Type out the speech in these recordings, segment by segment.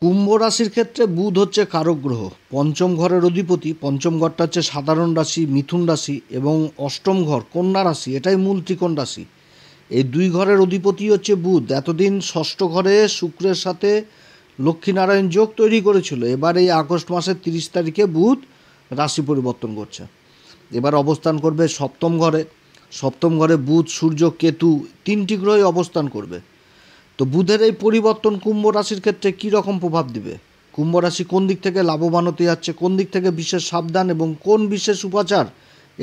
কুম্ভ রাশির ক্ষেত্রে বুধ হচ্ছে কারক গ্রহ। পঞ্চম ঘরের অধিপতি। পঞ্চম ঘরটা হচ্ছে সাধারণ রাশি মিথুন রাশি এবং অষ্টম ঘর কন্যা রাশি, এটাই মূল ত্রিকোণ রাশি। এই দুই ঘরের অধিপতি হচ্ছে বুধ। এতদিন ষষ্ঠ ঘরে শুক্রের সাথে লক্ষ্মীনারায়ণ যোগ তৈরি করেছিল। এবার এই আগস্ট মাসের 30 তারিখে বুধ রাশি পরিবর্তন করছে। এবার অবস্থান করবে সপ্তম ঘরে। সপ্তম ঘরে বুধ সূর্য কেতু তিনটি গ্রহই অবস্থান করবে। তো বুধের এই পরিবর্তন কুম্ভ রাশির ক্ষেত্রে কী রকম প্রভাব দিবে, কুম্ভ রাশি কোন দিক থেকে লাভবান হতে যাচ্ছে, কোন দিক থেকে বিশেষ সাবধান এবং কোন বিশেষ উপাচার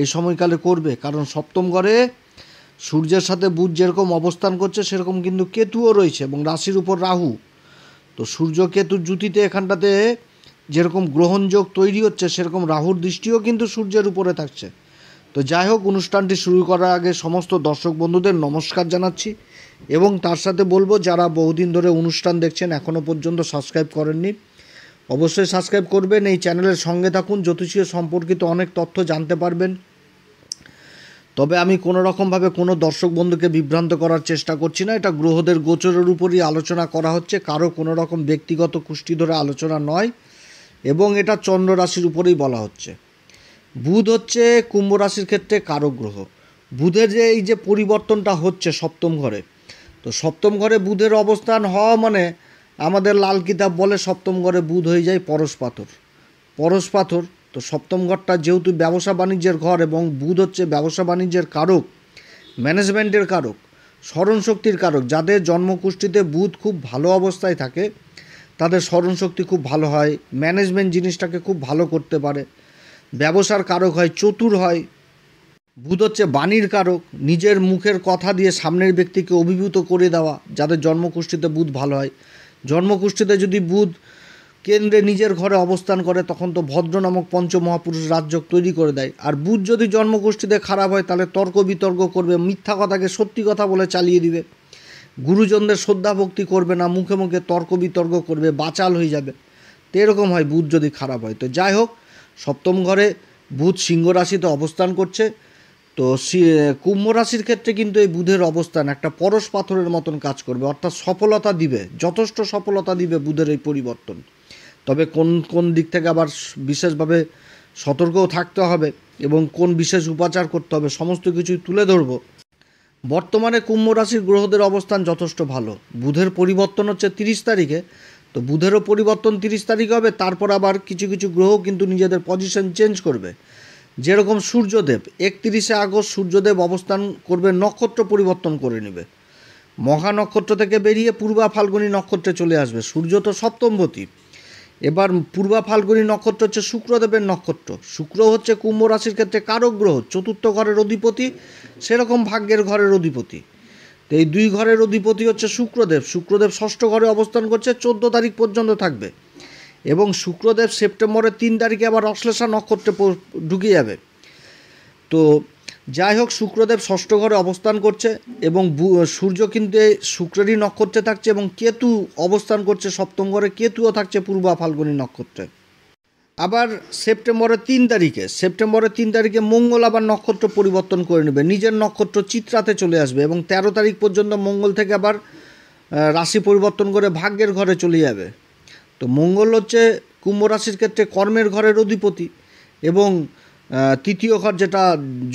এই সময়কালে করবে। কারণ সপ্তম ঘরে সূর্যের সাথে বুধ যেরকম অবস্থান করছে সেরকম কিন্তু কেতুও রয়েছে এবং রাশির উপর রাহু। তো সূর্য কেতুর জুতিতে এখানটাতে যেরকম গ্রহণযোগ তৈরি হচ্ছে সেরকম রাহুর দৃষ্টিও কিন্তু সূর্যের উপরে থাকছে। তো যাই হোক, অনুষ্ঠানটি শুরু করার আগে সমস্ত দর্শক বন্ধুদের নমস্কার জানাচ্ছি এবং তার সাথে বলবো যারা বহুদিন ধরে অনুষ্ঠান দেখছেন এখনও পর্যন্ত সাবস্ক্রাইব করেননি, অবশ্যই সাবস্ক্রাইব করবেন। এই চ্যানেলের সঙ্গে থাকুন, জ্যোতিষীয় সম্পর্কিত অনেক তথ্য জানতে পারবেন। তবে আমি কোনো রকমভাবে কোনো দর্শক বন্ধুকে বিভ্রান্ত করার চেষ্টা করছি না। এটা গ্রহদের গোচরের উপরই আলোচনা করা হচ্ছে, কারো কোনো রকম ব্যক্তিগত কুষ্টি ধরে আলোচনা নয় এবং এটা চন্দ্র রাশির উপরেই বলা হচ্ছে। বুধ হচ্ছে কুম্ভ রাশির ক্ষেত্রে কারক গ্রহ। বুধের যে এই যে পরিবর্তনটা হচ্ছে সপ্তম ঘরে, তো সপ্তম ঘরে বুধের অবস্থান হওয়া মানে আমাদের লাল কিতাব বলে সপ্তম ঘরে বুধ হয়ে যায় পরশ পাথর। পরশ পাথর। তো সপ্তম ঘরটা যেহেতু ব্যবসা বাণিজ্যের ঘর এবং বুধ হচ্ছে ব্যবসা বাণিজ্যের কারক, ম্যানেজমেন্টের কারক, স্মরণশক্তির কারক। যাদের জন্মকুষ্ঠিতে বুধ খুব ভালো অবস্থায় থাকে তাদের স্মরণশক্তি খুব ভালো হয়, ম্যানেজমেন্ট জিনিসটাকে খুব ভালো করতে পারে, ব্যবসার কারক হয়, চতুর হয়। বুধ হচ্ছে বাণীর কারক, নিজের মুখের কথা দিয়ে সামনের ব্যক্তিকে অভিভূত করে দেওয়া। যাদের জন্মকুষ্ঠিতে বুধ ভালো হয়, জন্মকুষ্ঠিতে যদি বুধ কেন্দ্রে নিজের ঘরে অবস্থান করে তখন তো ভদ্র নামক পঞ্চমহাপুরুষ রাজযোগ তৈরি করে দেয়। আর বুধ যদি জন্মকুষ্ঠিতে খারাপ হয় তাহলে তর্ক বিতর্ক করবে, মিথ্যা কথাকে সত্যি কথা বলে চালিয়ে দিবে, গুরুজনদের শ্রদ্ধা ভক্তি করবে না, মুখে মুখে তর্ক বিতর্ক করবে, বাচাল হয়ে যাবে। তো এরকম হয় বুধ যদি খারাপ হয়। তো যাই হোক, সপ্তম ঘরে বুধ সিংহ রাশিতে অবস্থান করছে। তো কুম্ভ রাশির ক্ষেত্রে কিন্তু এই বুধের অবস্থান একটা পরশ পাথরের মতন কাজ করবে, অর্থাৎ সফলতা দিবে, যথেষ্ট সফলতা দিবে বুধের এই পরিবর্তন। তবে কোন কোন দিক থেকে আবার বিশেষভাবে সতর্কও থাকতে হবে এবং কোন বিশেষ উপাচার করতে হবে সমস্ত কিছুই তুলে ধরব। বর্তমানে কুম্ভ রাশির গ্রহদের অবস্থান যথেষ্ট ভালো। বুধের পরিবর্তন হচ্ছে 30 তারিখে। তো বুধেরও পরিবর্তন 30 তারিখে হবে। তারপর আবার কিছু কিছু গ্রহ কিন্তু নিজেদের পজিশন চেঞ্জ করবে। যেরকম সূর্যদেব 31শে আগস্ট সূর্যদেব অবস্থান করবে, নক্ষত্র পরিবর্তন করে নেবে, মহা নক্ষত্র থেকে বেরিয়ে পূর্বা ফাল্গুনী নক্ষত্রে চলে আসবে। সূর্য তো সপ্তমপতি, এবার পূর্বা ফাল্গুনী নক্ষত্র হচ্ছে শুক্রদেবের নক্ষত্র। শুক্র হচ্ছে কুম্ভ রাশির ক্ষেত্রে কারক গ্রহ, চতুর্থ ঘরের অধিপতি, সেরকম ভাগ্যের ঘরের অধিপতি। তো এই দুই ঘরের অধিপতি হচ্ছে শুক্রদেব। শুক্রদেব ষষ্ঠ ঘরে অবস্থান করছে, 14 তারিখ পর্যন্ত থাকবে এবং শুক্রদেব সেপ্টেম্বরের 3 তারিখে আবার অশ্লেষা নক্ষত্রে ঢুকে যাবে। তো যাই হোক, শুক্রদেব ষষ্ঠ ঘরে অবস্থান করছে এবং সূর্য কিন্তু শুক্রেরই নক্ষত্রে থাকছে এবং কেতু অবস্থান করছে সপ্তম ঘরে, কেতুও থাকছে পূর্বা ফাল্গুনী নক্ষত্রে। আবার সেপ্টেম্বরের 3 তারিখে মঙ্গল আবার নক্ষত্র পরিবর্তন করে নেবে, নিজের নক্ষত্র চিত্রাতে চলে আসবে এবং 13 তারিখ পর্যন্ত মঙ্গল থেকে আবার রাশি পরিবর্তন করে ভাগ্যের ঘরে চলে যাবে। তো মঙ্গল হচ্ছে কুম্ভ রাশির ক্ষেত্রে কর্মের ঘরের অধিপতি এবং তৃতীয় ঘর যেটা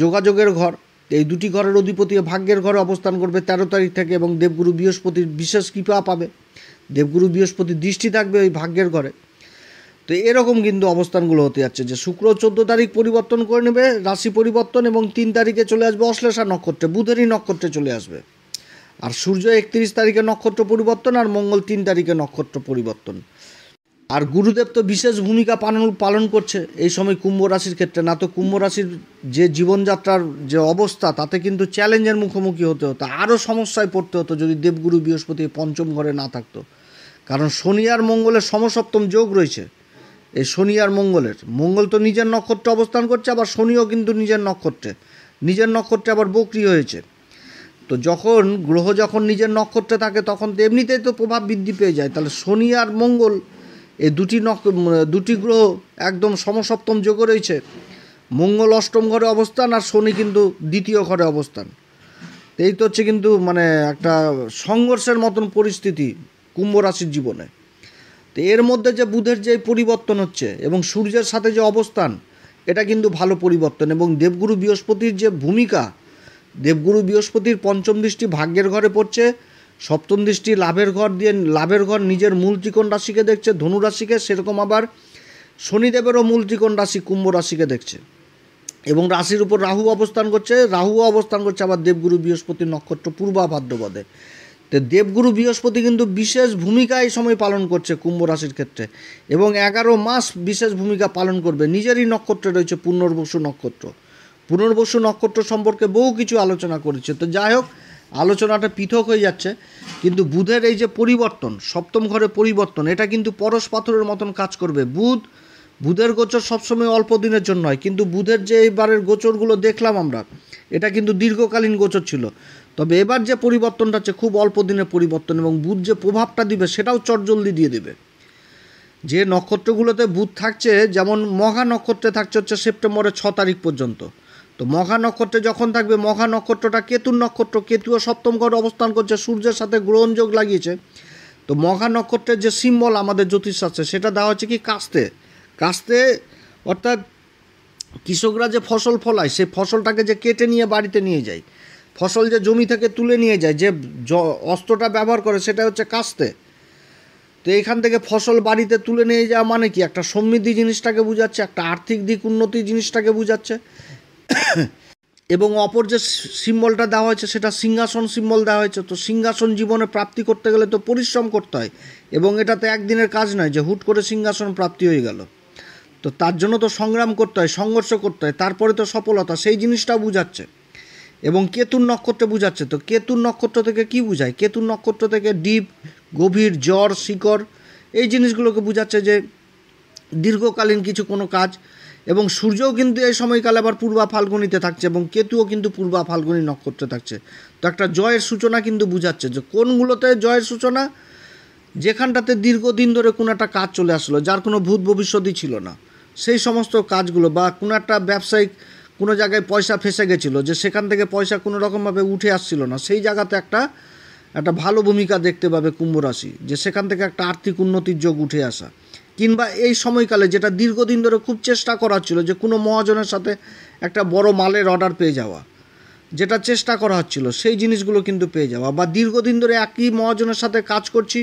যোগাযোগের ঘর, এই দুটি ঘরের অধিপতি ভাগ্যের ঘরে অবস্থান করবে 13 তারিখ থেকে এবং দেবগুরু বৃহস্পতির বিশেষ কৃপা পাবে, দেবগুরু বৃহস্পতির দৃষ্টি থাকবে ওই ভাগ্যের ঘরে। তো এরকম কিন্তু অবস্থানগুলো হতে যাচ্ছে যে শুক্র 14 তারিখ পরিবর্তন করে নেবে রাশি পরিবর্তন এবং 3 তারিখে চলে আসবে অশ্লেষা নক্ষত্রে, বুধেরই নক্ষত্রে চলে আসবে। আর সূর্য 31 তারিখে নক্ষত্র পরিবর্তন আর মঙ্গল 3 তারিখে নক্ষত্র পরিবর্তন। আর গুরুদেব তো বিশেষ ভূমিকা পালন করছে এই সময় কুম্ভ রাশির ক্ষেত্রে। না তো কুম্ভ রাশির যে জীবনযাত্রার যে অবস্থা তাতে কিন্তু চ্যালেঞ্জের মুখোমুখি হতে হতো, আরও সমস্যায় পড়তে হতো যদি দেবগুরু বৃহস্পতি পঞ্চম ঘরে না থাকতো। কারণ শনি আর মঙ্গলের সমসপ্তম যোগ রয়েছে। এই শনি আর মঙ্গল তো নিজের নক্ষত্রে অবস্থান করছে, আবার শনিও কিন্তু নিজের নক্ষত্রে আবার বক্রি হয়েছে। তো যখন নিজের নক্ষত্রে থাকে তখন তো এমনিতেই তো প্রভাব বৃদ্ধি পেয়ে যায়। তাহলে শনি আর মঙ্গল এই দুটি গ্রহ একদম সমসপ্তম যোগে রয়েছে। মঙ্গল অষ্টম ঘরে অবস্থান আর শনি কিন্তু দ্বিতীয় ঘরে অবস্থান। এই তো হচ্ছে কিন্তু একটা সংঘর্ষের মতন পরিস্থিতি কুম্ভ রাশির জীবনে। তো এর মধ্যে যে বুধের যে পরিবর্তন হচ্ছে এবং সূর্যের সাথে যে অবস্থান, এটা কিন্তু ভালো পরিবর্তন। এবং দেবগুরু বৃহস্পতির যে ভূমিকা, দেবগুরু বৃহস্পতির পঞ্চম দৃষ্টি ভাগ্যের ঘরে পড়ছে, সপ্তম দৃষ্টি লাভের ঘর দিয়ে, লাভের ঘর নিজের মূল ত্রিকোণ রাশিকে দেখছে, ধনু রাশিকে, সেরকম আবার শনিদেবেরও মূল ত্রিকোণ রাশি কুম্ভ রাশিকে দেখছে। এবং রাশির উপর রাহু অবস্থান করছে, রাহুও অবস্থান করছে আবার দেবগুরু বৃহস্পতির নক্ষত্র পূর্বা ভাদ্রপদে। তো দেবগুরু বৃহস্পতি কিন্তু বিশেষ ভূমিকা এই সময় পালন করছে কুম্ভ রাশির ক্ষেত্রে, এবং 11 মাস বিশেষ ভূমিকা পালন করবে। নিজেরই নক্ষত্রে রয়েছে পুনর্বসু নক্ষত্র। পুনর্বসু নক্ষত্র সম্পর্কে বহু কিছু আলোচনা করেছে। তো যাই হোক, আলোচনাটা পৃথক হয়ে যাচ্ছে, কিন্তু বুধের এই যে পরিবর্তন, সপ্তম ঘরে পরিবর্তন, এটা কিন্তু পরশ পাথরের মতন কাজ করবে। বুধের গোচর সবসময় অল্প দিনের জন্য হয়, কিন্তু বুধের যে এইবারের গোচরগুলো দেখলাম আমরা, এটা কিন্তু দীর্ঘকালীন গোচর ছিল। তবে এবার যে পরিবর্তনটা হচ্ছে খুব অল্প দিনের পরিবর্তন, এবং বুধ যে প্রভাবটা দিবে সেটাও চটজলদি দিয়ে দেবে। যে নক্ষত্রগুলোতে বুধ থাকছে, যেমন মঘা নক্ষত্রে থাকছে হচ্ছে সেপ্টেম্বরের 6 তারিখ পর্যন্ত। তো মঘা নক্ষত্রে যখন থাকবে, মঘা নক্ষত্রটা কেতুর নক্ষত্র, কেতুও সপ্তম ঘরে অবস্থান করছে, সূর্যের সাথে গ্রহণযোগ লাগিয়েছে। তো মঘা নক্ষত্রের যে সিম্বল আমাদের জ্যোতিষশাস্ত্রে, সেটা দেওয়া হচ্ছে কি কাস্তে, অর্থাৎ কৃষকরা যে ফসল ফলায়, সেই ফসলটাকে যে কেটে নিয়ে বাড়িতে নিয়ে যায়, ফসল যে জমি থেকে তুলে নিয়ে যায়, যে অস্ত্রটা ব্যবহার করে সেটা হচ্ছে কাস্তে। তো এখান থেকে ফসল বাড়িতে তুলে নিয়ে যাওয়া মানে কি, একটা সমৃদ্ধি জিনিসটাকে বোঝাচ্ছে, একটা আর্থিক দিক উন্নতি জিনিসটাকে বোঝাচ্ছে। এবং অপর যে সিম্বলটা দেওয়া হয়েছে সেটা সিংহাসন সিম্বল দেওয়া হয়েছে। তো সিংহাসন জীবনে প্রাপ্তি করতে গেলে তো পরিশ্রম করতে হয়, এবং এটা তো একদিনের কাজ নয় যে হুট করে সিংহাসন প্রাপ্তি হয়ে গেল। তো তার জন্য তো সংগ্রাম করতে হয়, সংঘর্ষ করতে হয়, তারপরে তো সফলতা, সেই জিনিসটাও বোঝাচ্ছে। এবং কেতুর নক্ষত্রে বোঝাচ্ছে। তো কেতুর নক্ষত্র থেকে কি বোঝায়? কেতুর নক্ষত্র থেকে ডিপ, গভীর, জ্বর, শিকড়, এই জিনিসগুলোকে বোঝাচ্ছে যে দীর্ঘকালীন কিছু কোনো কাজ। এবং সূর্যও কিন্তু এই সময়কালে আবার পূর্বা ফাল্গুনিতে থাকছে, এবং কেতুও কিন্তু পূর্বা ফাল্গুনি নক্ষত্রে থাকছে। তো একটা জয়ের সূচনা কিন্তু বোঝাচ্ছে। যে কোনগুলোতে জয়ের সূচনা? যেখানটাতে দীর্ঘদিন ধরে কোনো একটা কাজ চলে আসলো, যার কোনো ভূত ভবিষ্যৎই ছিল না, সেই সমস্ত কাজগুলো, বা কোনো একটা ব্যবসায়িক কোনো জায়গায় পয়সা ফেসে গেছিলো, যে সেখান থেকে পয়সা কোনো রকমভাবে উঠে আসছিল না, সেই জায়গাতে একটা ভালো ভূমিকা দেখতে পাবে কুম্ভ রাশি, যে সেখান থেকে একটা আর্থিক উন্নতির যোগ উঠে আসা। কিংবা এই সময়কালে যেটা দীর্ঘদিন ধরে খুব চেষ্টা করা হচ্ছিল, যে কোনো মহাজনের সাথে একটা বড় মালের অর্ডার পেয়ে যাওয়া, যেটা চেষ্টা করা হচ্ছিল, সেই জিনিসগুলো কিন্তু পেয়ে যাওয়া। বা দীর্ঘদিন ধরে একই মহাজনের সাথে কাজ করছি,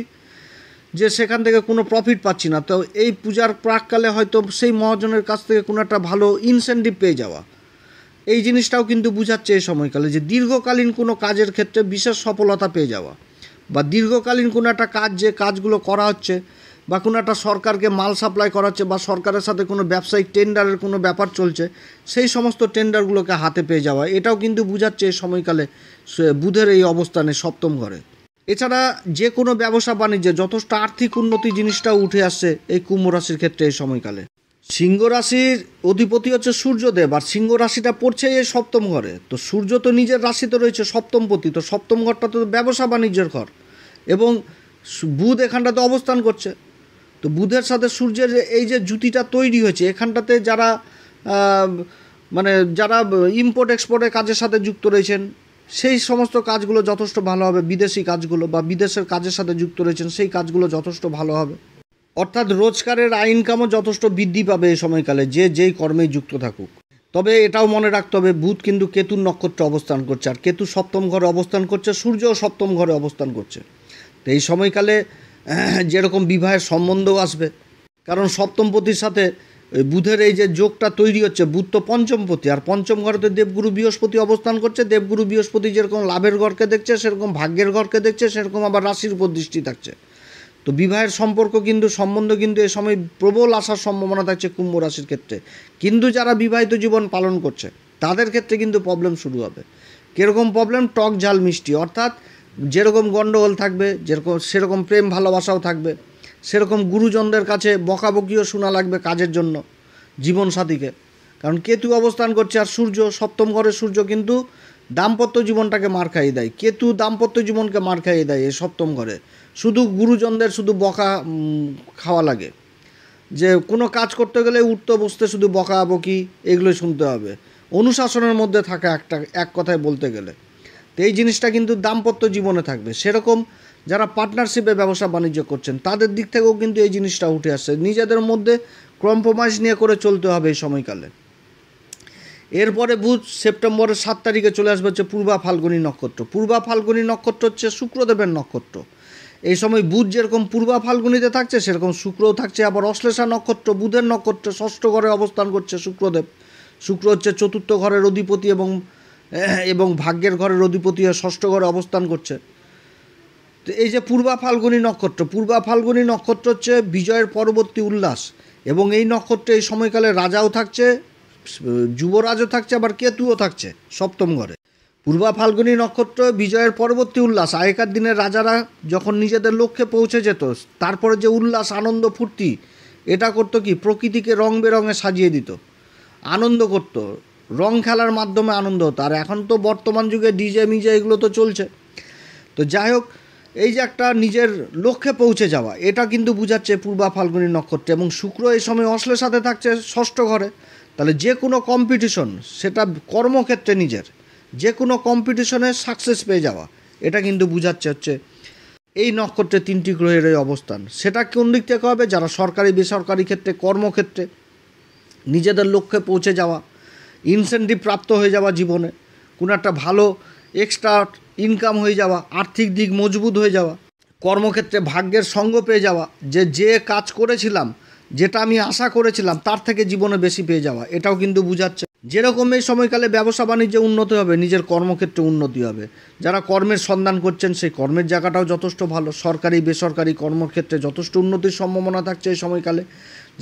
যে সেখান থেকে কোনো প্রফিট পাচ্ছি না, তো এই পূজার প্রাককালে হয়তো সেই মহাজনের কাছ থেকে কোনো একটা ভালো ইনসেন্টিভ পেয়ে যাওয়া, এই জিনিসটাও কিন্তু বোঝাচ্ছে এই সময়কালে, যে দীর্ঘকালীন কোনো কাজের ক্ষেত্রে বিশেষ সফলতা পেয়ে যাওয়া, বা দীর্ঘকালীন কোনো একটা কাজ, যে কাজগুলো করা হচ্ছে, বা কোনো একটা সরকারকে মাল সাপ্লাই করা হচ্ছে, বা সরকারের সাথে কোনো ব্যবসায়িক টেন্ডারের কোনো ব্যাপার চলছে, সেই সমস্ত টেন্ডারগুলোকে হাতে পেয়ে যাওয়া, এটাও কিন্তু বোঝাচ্ছে এই সময়কালে বুধের এই অবস্থানে সপ্তম ঘরে। এছাড়া যে কোনো ব্যবসা বাণিজ্যে যথেষ্ট আর্থিক উন্নতি জিনিসটাও উঠে আসছে এই কুম্ভ রাশির ক্ষেত্রে এই সময়কালে। সিংহ রাশির অধিপতি হচ্ছে সূর্যদেব, আর সিংহ রাশিটা পড়ছে এই সপ্তম ঘরে। তো সূর্য তো নিজের রাশিতে রয়েছে সপ্তমপতি, তো সপ্তম ঘরটা তো ব্যবসা বাণিজ্যের ঘর, এবং বুধ এখানটাতে অবস্থান করছে। তো বুধের সাথে সূর্যের এই যে জুতিটা তৈরি হয়েছে, এখানটাতে যারা যারা ইম্পোর্ট এক্সপোর্টের কাজের সাথে যুক্ত রয়েছেন, সেই সমস্ত কাজগুলো যথেষ্ট ভালো হবে। বিদেশি কাজগুলো বা বিদেশের কাজের সাথে যুক্ত রয়েছেন, সেই কাজগুলো যথেষ্ট ভালো হবে। অর্থাৎ রোজগারের ইনকামও যথেষ্ট বৃদ্ধি পাবে এই সময়কালে, যেই কর্মেই যুক্ত থাকুক। তবে এটাও মনে রাখতে হবে, বুধ কিন্তু কেতুর নক্ষত্রে অবস্থান করছে, আর কেতু সপ্তম ঘরে অবস্থান করছে, সূর্যও সপ্তম ঘরে অবস্থান করছে। তো এই সময়কালে যেরকম বিবাহের সম্বন্ধও আসবে, কারণ সপ্তমপতির সাথে বুধের এই যে যোগটা তৈরি হচ্ছে, বুধ তো পঞ্চমপতি, আর পঞ্চম ঘরেতে দেবগুরু বৃহস্পতি অবস্থান করছে। দেবগুরু বৃহস্পতি যেরকম লাভের ঘরকে দেখছে, সেরকম ভাগ্যের ঘরকে দেখছে, সেরকম আবার রাশির উপর দৃষ্টি থাকছে। তো বিবাহের সম্বন্ধ কিন্তু এ সময় প্রবল আসার সম্ভাবনা থাকছে কুম্ভ রাশির ক্ষেত্রে। কিন্তু যারা বিবাহিত জীবন পালন করছে, তাদের ক্ষেত্রে কিন্তু প্রবলেম শুরু হবে। কীরকম প্রবলেম? টক ঝাল মিষ্টি, অর্থাৎ যেরকম গণ্ডগোল থাকবে, সেরকম প্রেম ভালোবাসাও থাকবে, সেরকম গুরুজনদের কাছে বকাবকিও শোনা লাগবে কাজের জন্য জীবনসাথীকে। কারণ কেতু অবস্থান করছে, আর সূর্য সপ্তম ঘরে, সূর্য কিন্তু দাম্পত্য জীবনটাকে মার খাইয়ে দেয়। কেতু দাম্পত্য জীবনকে মার খাইয়ে দেয় এই সপ্তম ঘরে। শুধু গুরুজনদের শুধু বকা খাওয়া লাগে, যে কোনো কাজ করতে গেলে উঠতে বসতে শুধু বকাবকি, এগুলোই শুনতে হবে। অনুশাসনের মধ্যে থাকা এক কথায় বলতে গেলে। তো এই জিনিসটা কিন্তু দাম্পত্য জীবনে থাকবে। সেরকম যারা পার্টনারশিপে ব্যবসা বাণিজ্য করছেন তাদের দিক থেকেও কিন্তু এই জিনিসটা উঠে আসছে, নিজেদের মধ্যে কম্প্রোমাইজ নিয়ে করে চলতে হবে এই সময়কালে। এরপরে বুধ সেপ্টেম্বরের 7 তারিখে চলে আসবে হচ্ছে পূর্বা ফাল্গুনী নক্ষত্র। পূর্বা ফাল্গুনী নক্ষত্র হচ্ছে শুক্রদেবের নক্ষত্র। এই সময় বুধ যেরকম পূর্বা ফাল্গুনিতে থাকছে সেরকম শুক্রও থাকছে। আবার অশ্লেষা নক্ষত্র বুধের নক্ষত্র, ষষ্ঠ ঘরে অবস্থান করছে শুক্রদেব। শুক্র হচ্ছে চতুর্থ ঘরের অধিপতি এবং ভাগ্যের ঘরের অধিপতি হয়ে ষষ্ঠ ঘরে অবস্থান করছে। তো এই যে পূর্বা ফাল্গুনী নক্ষত্র হচ্ছে বিজয়ের পরবর্তী উল্লাস, এবং এই নক্ষত্রে এই সময়কালে রাজাও থাকছে, যুবরাজও থাকছে, আবার কেতুও থাকছে সপ্তম ঘরে। পূর্বা ফাল্গুনী নক্ষত্র বিজয়ের পরবর্তী উল্লাস। আগেকার দিনের রাজারা যখন নিজেদের লক্ষ্যে পৌঁছে যেত, তারপরে যে উল্লাস, আনন্দ, ফুর্তি এটা করতো কি, প্রকৃতিকে রং বেরঙে সাজিয়ে দিত, আনন্দ করত, রং খেলার মাধ্যমে আনন্দ হতো। আর এখন তো বর্তমান যুগে ডিজে মিজে এগুলো তো চলছে। তো যাই হোক, এই যে একটা নিজের লক্ষ্যে পৌঁছে যাওয়া, এটা কিন্তু বুঝাচ্ছে পূর্বা ফাল্গুনী নক্ষত্রে। এবং শুক্র এই সময় অশ্লের সাথে থাকছে ষষ্ঠ ঘরে। তাহলে যে কোনো কম্পিটিশন, সেটা কর্মক্ষেত্রে নিজের যে কোনো কম্পিটিশনে সাকসেস পেয়ে যাওয়া, এটা কিন্তু বুঝাচ্ছে হচ্ছে এই নক্ষত্রে 3টি গ্রহের এই অবস্থান। সেটা কোন দিক থেকে হবে, যারা সরকারি বেসরকারি ক্ষেত্রে, কর্মক্ষেত্রে নিজেদের লক্ষ্যে পৌঁছে যাওয়া, ইনসেন্টিভ প্রাপ্ত হয়ে যাওয়া, জীবনে কোনো একটা ভালো এক্সট্রা ইনকাম হয়ে যাওয়া, আর্থিক দিক মজবুত হয়ে যাওয়া, কর্মক্ষেত্রে ভাগ্যের সঙ্গ পেয়ে যাওয়া, যে কাজ করেছিলাম, যেটা আমি আশা করেছিলাম তার থেকে জীবনে বেশি পেয়ে যাওয়া, এটাও কিন্তু বুঝাচ্ছে। যেরকম এই সময়কালে ব্যবসা বাণিজ্যে উন্নতি হবে, নিজের কর্মক্ষেত্রে উন্নতি হবে। যারা কর্মের সন্ধান করছেন সেই কর্মের জায়গাটাও যথেষ্ট ভালো, সরকারি বেসরকারি কর্মক্ষেত্রে যথেষ্ট উন্নতির সম্ভাবনা থাকছে এই সময়কালে।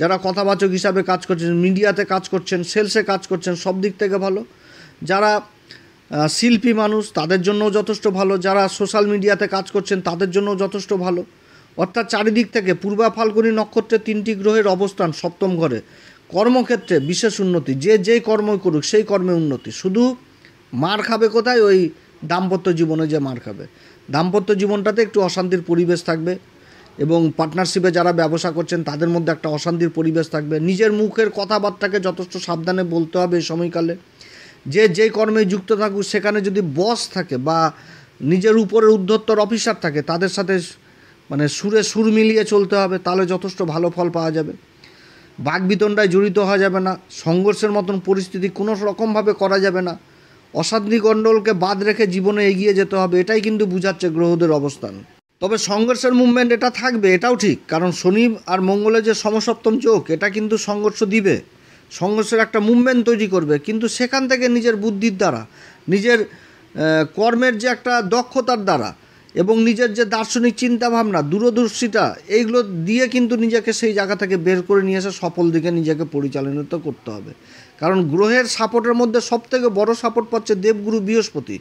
যারা কথাবাচক হিসাবে কাজ করছেন, মিডিয়াতে কাজ করছেন, সেলসে কাজ করছেন, সব দিক থেকে ভালো। যারা শিল্পী মানুষ তাদের জন্যও যথেষ্ট ভালো, যারা সোশ্যাল মিডিয়াতে কাজ করছেন তাদের জন্যও যথেষ্ট ভালো। অর্থাৎ চারিদিক থেকে পূর্বা ফাল্গুনী নক্ষত্রে 3টি গ্রহের অবস্থান সপ্তম ঘরে, কর্মক্ষেত্রে বিশেষ উন্নতি, যেই কর্মই করুক সেই কর্মে উন্নতি। শুধু মার খাবে কোথায়, ওই দাম্পত্য জীবনে যে মার খাবে, দাম্পত্য জীবনটাতে একটু অশান্তির পরিবেশ থাকবে, এবং পার্টনারশিপে যারা ব্যবসা করছেন তাদের মধ্যে একটা অশান্তির পরিবেশ থাকবে। নিজের মুখের কথাবার্তাকে যথেষ্ট সাবধানে বলতে হবে এই সময়কালে। যেই কর্মে যুক্ত থাকুক, সেখানে যদি বস থাকে বা নিজের উপরের ঊর্ধ্বতর অফিসার থাকে, তাদের সাথে মানে সুর মিলিয়ে চলতে হবে, তাহলে যথেষ্ট ভালো ফল পাওয়া যাবে। বাকবিতণ্ডায় জড়িত হওয়া যাবে না, সংঘর্ষের মতন পরিস্থিতি কোনো রকমভাবে করা যাবে না, অশান্তি গণ্ডগোলকে বাদ রেখে জীবনে এগিয়ে যেতে হবে, এটাই কিন্তু বুঝাচ্ছে গ্রহদের অবস্থান। তবে সংঘর্ষের মুভমেন্ট এটা থাকবে, এটাও ঠিক, কারণ শনি আর মঙ্গলের যে সমসপ্তম যোগ, এটা কিন্তু সংঘর্ষ দিবে, সংঘর্ষের একটা মুভমেন্ট তৈরি করবে। কিন্তু সেখান থেকে নিজের বুদ্ধির দ্বারা, নিজের কর্মের যে একটা দক্ষতার দ্বারা, এবং নিজের যে দার্শনিক চিন্তাভাবনা, দূরদর্শিতা, এইগুলো দিয়ে কিন্তু নিজেকে সেই জায়গা থেকে বের করে নিয়ে এসে সফল দিকে নিজেকে পরিচালিত করতে হবে। কারণ গ্রহের সাপোর্টের মধ্যে সবথেকে বড় সাপোর্ট পাচ্ছে দেবগুরু বৃহস্পতি।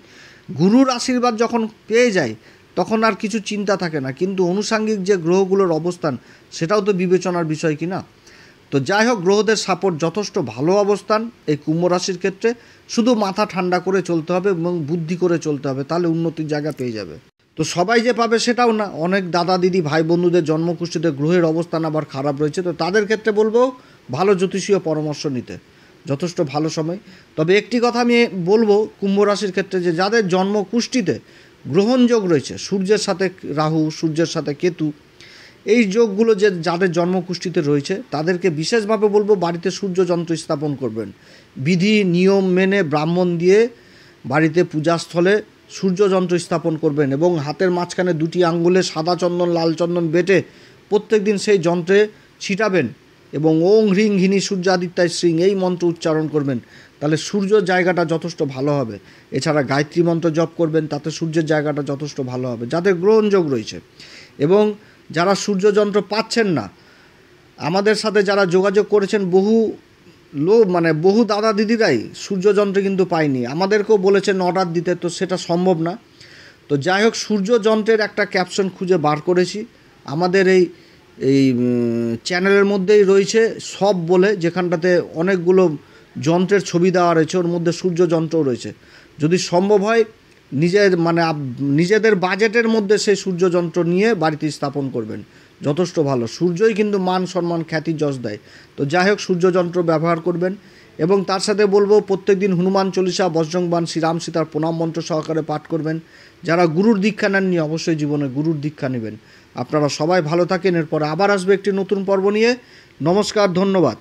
গুরুর আশীর্বাদ যখন পেয়ে যায় তখন আর কিছু চিন্তা থাকে না। কিন্তু আনুষঙ্গিক যে গ্রহগুলোর অবস্থান, সেটাও তো বিবেচনার বিষয় কি না। তো যাই হোক, গ্রহদের সাপোর্ট যথেষ্ট ভালো অবস্থান এই কুম্ভ রাশির ক্ষেত্রে। শুধু মাথা ঠান্ডা করে চলতে হবে এবং বুদ্ধি করে চলতে হবে, তাহলে উন্নতির জায়গা পেয়ে যাবে। তো সবাই যে পাবে সেটাও না, অনেক দাদা দিদি ভাই বন্ধুদের জন্মকুষ্ঠিতে গ্রহের অবস্থান আবার খারাপ রয়েছে। তো তাদের ক্ষেত্রে বলবো ভালো জ্যোতিষীয় পরামর্শ নিতে, যথেষ্ট ভালো সময়। তবে একটি কথা আমি বলবো কুম্ভ রাশির ক্ষেত্রে, যে যাদের জন্মকুষ্ঠিতে গ্রহণযোগ রয়েছে, সূর্যের সাথে রাহু, সূর্যের সাথে কেতু, এই যোগগুলো যে যাদের জন্মকুষ্ঠিতে রয়েছে তাদেরকে বিশেষভাবে বলবো বাড়িতে সূর্যযন্ত্র স্থাপন করবেন। বিধি নিয়ম মেনে ব্রাহ্মণ দিয়ে বাড়িতে পূজাস্থলে সূর্যযন্ত্র স্থাপন করবেন, এবং হাতের মাঝখানে 2টি আঙ্গুলে সাদা চন্দন লাল চন্দন বেটে প্রত্যেক দিন সেই যন্ত্রে ছিটাবেন, এবং ওং হ্রিং হিনি সূর্যাদিত্যায় শ্রীং এই মন্ত্র উচ্চারণ করবেন। তাহলে সূর্যের জায়গাটা যথেষ্ট ভালো হবে। এছাড়া গায়ত্রী মন্ত্র জপ করবেন, তাতে সূর্যের জায়গাটা যথেষ্ট ভালো হবে যাদের গ্রহণযোগ রয়েছে। এবং যারা সূর্যযন্ত্র পাচ্ছেন না, আমাদের সাথে যারা যোগাযোগ করেছেন, বহু দাদা দিদিরাই সূর্যযন্ত্র কিন্তু পায়নি, আমাদেরকেও বলেছেন অর্ডার দিতে, তো সেটা সম্ভব না। তো যাই হোক, সূর্যযন্ত্রের একটা ক্যাপশন খুঁজে বার করেছি আমাদের এই চ্যানেলের মধ্যেই রয়েছে, সব বলে, যেখানটাতে অনেকগুলো যন্ত্রের ছবি দেওয়া রয়েছে, ওর মধ্যে সূর্যযন্ত্রও রয়েছে। যদি সম্ভব হয় নিজেদের বাজেটের মধ্যে সেই সূর্যযন্ত্র নিয়ে বাড়িতে স্থাপন করবেন, যথেষ্ট ভালো। সূর্যই কিন্তু মান সম্মান খ্যাতি যশ দেয়। তো যাই হোক, সূর্যযন্ত্র ব্যবহার করবেন এবং তার সাথে বলবো প্রত্যেক দিন হনুমান চল্লিশা, বজরংবাণ, শ্রীরাম সীতার প্রণাম মন্ত্র সহকারে পাঠ করবেন। যারা গুরুর দীক্ষা নেননি অবশ্যই জীবনে গুরুর দীক্ষা নেবেন। আপনারা সবাই ভালো থাকেন। এরপরে আবার আসবে একটি নতুন পর্ব নিয়ে। নমস্কার, ধন্যবাদ।